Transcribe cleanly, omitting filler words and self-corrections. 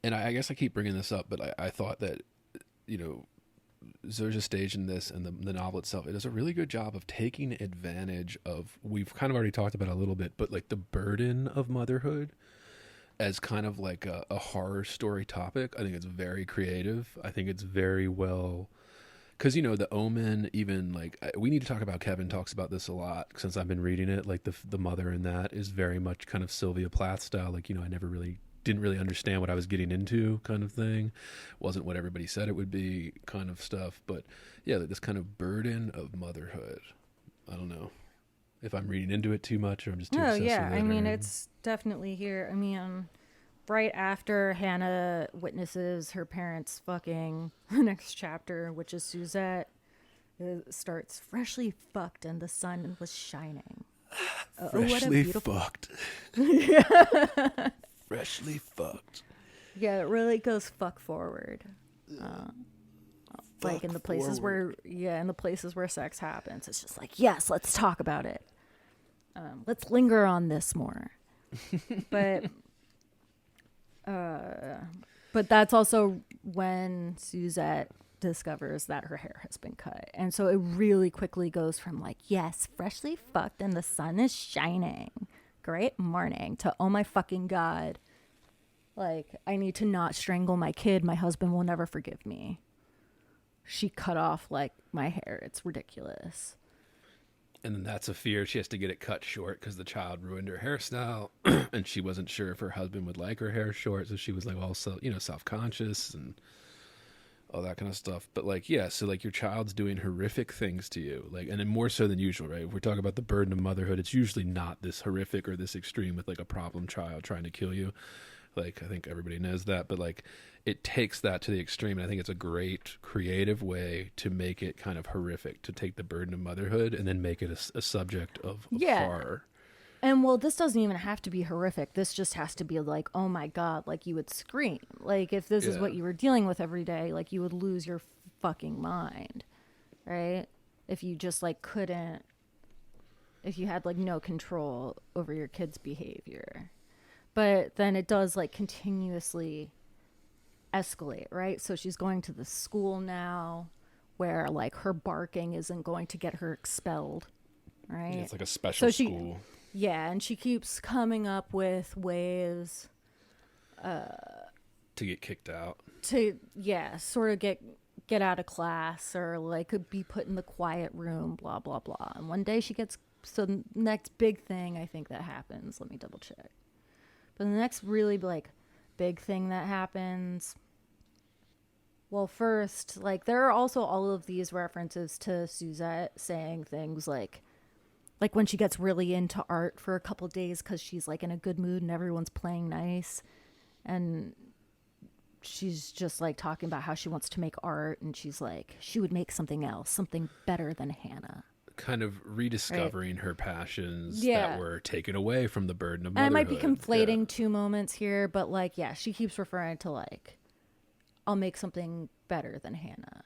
And I guess I keep bringing this up, but I thought that, you know, Zoje's stage in this and the novel itself, it does a really good job of taking advantage of, we've kind of already talked about it a little bit, but like the burden of motherhood as kind of like a horror story topic. I think it's very creative. I think it's very well, because you know the Omen, even like we need to talk about, Kevin talks about this a lot since I've been reading it, like the mother in that is very much kind of Sylvia Plath style, like, you know, I never really didn't really understand what I was getting into kind of thing, wasn't what everybody said it would be kind of stuff. But yeah, like this kind of burden of motherhood. I don't know if I'm reading into it too much or I'm just too Oh obsessed yeah, with it, I mean or... it's definitely here. I mean, right after Hannah witnesses her parents fucking, the next chapter, which is Suzette, starts freshly fucked and the sun was shining. Oh, what a Freshly beautiful. fucked. Freshly fucked. Yeah, it really goes fuck forward. Uh, like in Fuck the places forward. where, yeah, in the places where sex happens, it's just like, yes, let's talk about it. Let's linger on this more. But but that's also when Suzette discovers that her hair has been cut. And so it really quickly goes from like, yes, freshly fucked and the sun is shining. Great morning, to oh my fucking God. Like, I need to not strangle my kid. My husband will never forgive me. She cut off like my hair. It's ridiculous. And then that's a fear. She has to get it cut short because the child ruined her hairstyle, and she wasn't sure if her husband would like her hair short. So she was like also, you know, self-conscious and all that kind of stuff. But like, yeah, so like your child's doing horrific things to you, like, and then more so than usual, right? If we're talking about the burden of motherhood, it's usually not this horrific or this extreme with like a problem child trying to kill you. Like, I think everybody knows that, but like it takes that to the extreme. And I think it's a great creative way to make it kind of horrific, to take the burden of motherhood and then make it a subject of Yeah. horror. And well, this doesn't even have to be horrific. This just has to be like, oh my God, like you would scream. Like if this is Yeah. what you were dealing with every day, like you would lose your fucking mind, right? If you just like couldn't, if you had like no control over your kid's behavior. But then it does like continuously escalate, right? So she's going to the school now where like her barking isn't going to get her expelled, Yeah, right? it's like a special So she, school. yeah, and she keeps coming up with ways To get kicked out. to, yeah, sort of get out of class or like be put in the quiet room, blah blah blah. And one day she gets, so the next big thing I think that happens, let me double check. But the next really like big thing that happens, well, first, like there are also all of these references to Suzette saying things like when she gets really into art for a couple days because she's like in a good mood and everyone's playing nice, and she's just like talking about how she wants to make art, and she's like she would make something else, something better than Hannah. Kind of Right. rediscovering her passions that Yeah. were taken away from the burden of And I might be motherhood. Yeah. conflating two moments here, but like, yeah, she keeps referring to like, I'll make something better than Hannah.